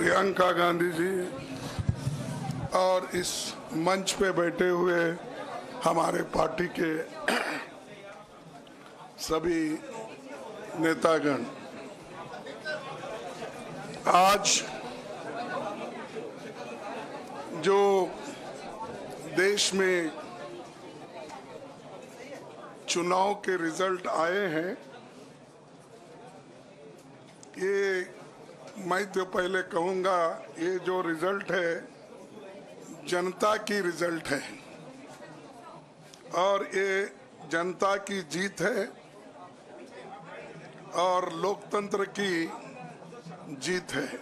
प्रियंका गांधी जी और इस मंच पे बैठे हुए हमारे पार्टी के सभी नेतागण, आज जो देश में चुनाव के रिजल्ट आए हैं, ये मैं तो पहले कहूँगा, ये जो रिजल्ट है जनता की रिजल्ट है और ये जनता की जीत है और लोकतंत्र की जीत है।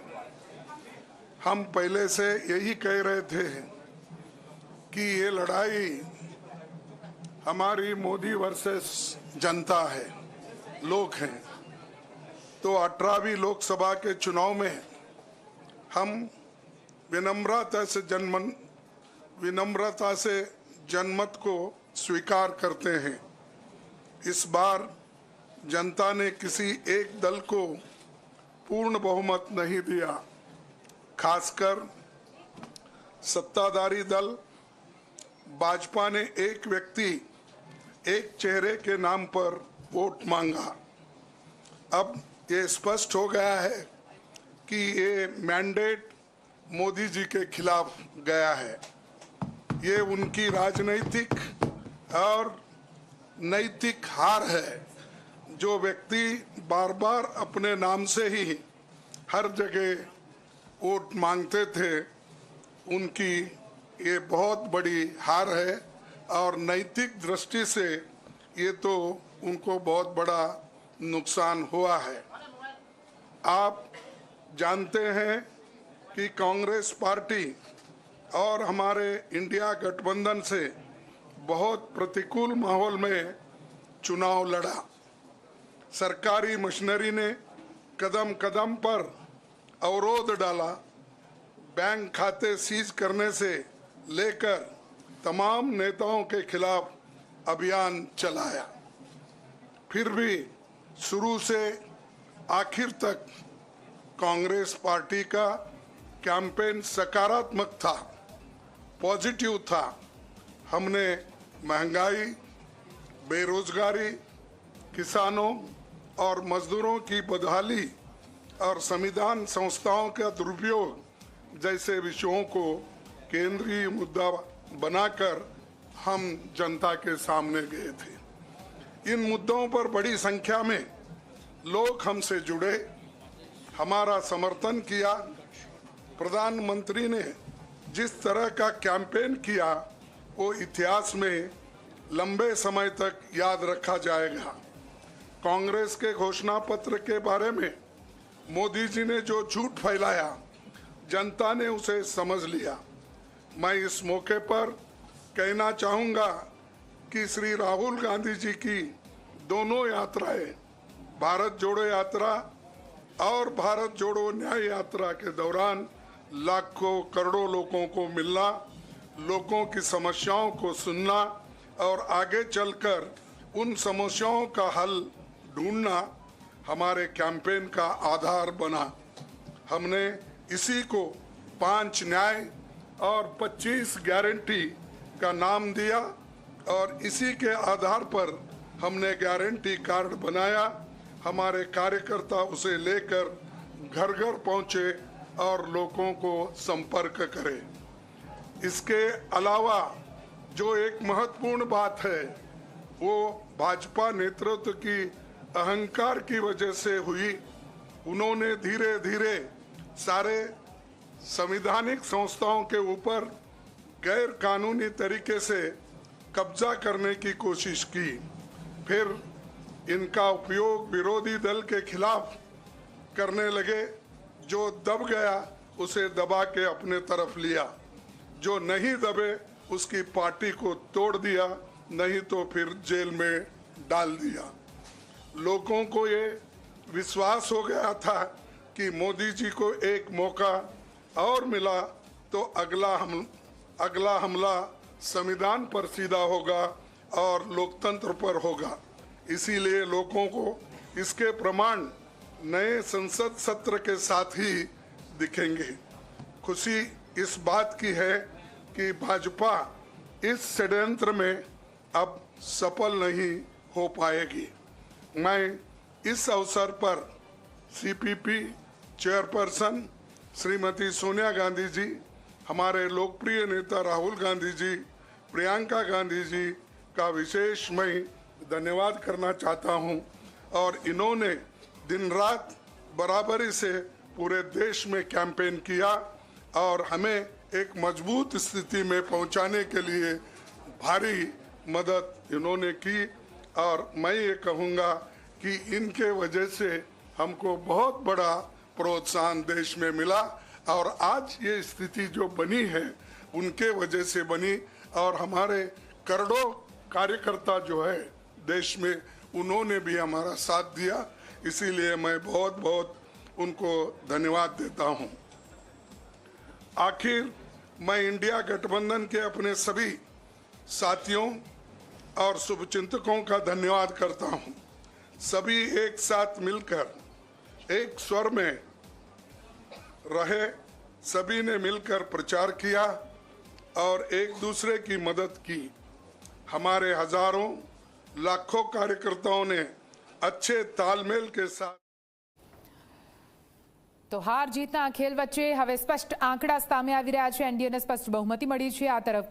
हम पहले से यही कह रहे थे कि ये लड़ाई हमारी मोदी वर्सेस जनता है, लोग हैं। तो 18वीं लोकसभा के चुनाव में हम विनम्रता से जनमत को स्वीकार करते हैं। इस बार जनता ने किसी एक दल को पूर्ण बहुमत नहीं दिया, खासकर सत्ताधारी दल भाजपा ने एक व्यक्ति एक चेहरे के नाम पर वोट मांगा। अब ये स्पष्ट हो गया है कि ये मैंडेट मोदी जी के खिलाफ गया है। ये उनकी राजनीतिक और नैतिक हार है। जो व्यक्ति बार बार अपने नाम से ही हर जगह वोट मांगते थे, उनकी ये बहुत बड़ी हार है और नैतिक दृष्टि से ये तो उनको बहुत बड़ा नुकसान हुआ है। आप जानते हैं कि कांग्रेस पार्टी और हमारे इंडिया गठबंधन से बहुत प्रतिकूल माहौल में चुनाव लड़ा। सरकारी मशीनरी ने कदम कदम पर अवरोध डाला, बैंक खाते सीज करने से लेकर तमाम नेताओं के खिलाफ अभियान चलाया। फिर भी शुरू से आखिर तक कांग्रेस पार्टी का कैंपेन सकारात्मक था, पॉजिटिव था। हमने महंगाई, बेरोजगारी, किसानों और मजदूरों की बदहाली और संविधान संस्थाओं का दुरुपयोग जैसे विषयों को केंद्रीय मुद्दा बनाकर हम जनता के सामने गए थे। इन मुद्दों पर बड़ी संख्या में लोग हमसे जुड़े, हमारा समर्थन किया। प्रधानमंत्री ने जिस तरह का कैंपेन किया वो इतिहास में लंबे समय तक याद रखा जाएगा। कांग्रेस के घोषणा पत्र के बारे में मोदी जी ने जो झूठ फैलाया, जनता ने उसे समझ लिया। मैं इस मौके पर कहना चाहूँगा कि श्री राहुल गांधी जी की दोनों यात्राएं, भारत जोड़ो यात्रा और भारत जोड़ो न्याय यात्रा के दौरान लाखों करोड़ों लोगों को मिलना, लोगों की समस्याओं को सुनना और आगे चलकर उन समस्याओं का हल ढूंढना हमारे कैंपेन का आधार बना। हमने इसी को 5 न्याय और 25 गारंटी का नाम दिया और इसी के आधार पर हमने गारंटी कार्ड बनाया। हमारे कार्यकर्ता उसे लेकर घर घर पहुंचे और लोगों को संपर्क करें। इसके अलावा जो एक महत्वपूर्ण बात है वो भाजपा नेतृत्व की अहंकार की वजह से हुई। उन्होंने धीरे धीरे सारे संवैधानिक संस्थाओं के ऊपर गैर कानूनी तरीके से कब्जा करने की कोशिश की। फिर इनका उपयोग विरोधी दल के खिलाफ करने लगे। जो दब गया उसे दबा के अपने तरफ लिया, जो नहीं दबे उसकी पार्टी को तोड़ दिया, नहीं तो फिर जेल में डाल दिया। लोगों को ये विश्वास हो गया था कि मोदी जी को एक मौका और मिला तो अगला हमला संविधान पर सीधा होगा और लोकतंत्र पर होगा। इसीलिए लोगों को इसके प्रमाण नए संसद सत्र के साथ ही दिखेंगे। खुशी इस बात की है कि भाजपा इस षड्यंत्र में अब सफल नहीं हो पाएगी। मैं इस अवसर पर सीपीपी चेयरपर्सन श्रीमती सोनिया गांधी जी, हमारे लोकप्रिय नेता राहुल गांधी जी, प्रियंका गांधी जी का विशेष मैं धन्यवाद करना चाहता हूं। और इन्होंने दिन रात बराबरी से पूरे देश में कैंपेन किया और हमें एक मजबूत स्थिति में पहुंचाने के लिए भारी मदद इन्होंने की। और मैं ये कहूँगा कि इनके वजह से हमको बहुत बड़ा प्रोत्साहन देश में मिला और आज ये स्थिति जो बनी है उनके वजह से बनी। और हमारे करोड़ों कार्यकर्ता जो है देश में, उन्होंने भी हमारा साथ दिया, इसीलिए मैं बहुत बहुत उनको धन्यवाद देता हूं। आखिर मैं इंडिया गठबंधन के अपने सभी साथियों और शुभचिंतकों का धन्यवाद करता हूं। सभी एक साथ मिलकर एक स्वर में रहे, सभी ने मिलकर प्रचार किया और एक दूसरे की मदद की। हमारे हजारों लाखों कार्यकर्ताओं ने अच्छे तालमेल के साथ तो हार जीतना खेल वच्चे हवे स्पष्ट आंकड़ा सामे આવી રહ્યા છે। एनडीए ने स्पष्ट बहुमती मળી છે। आ तरफ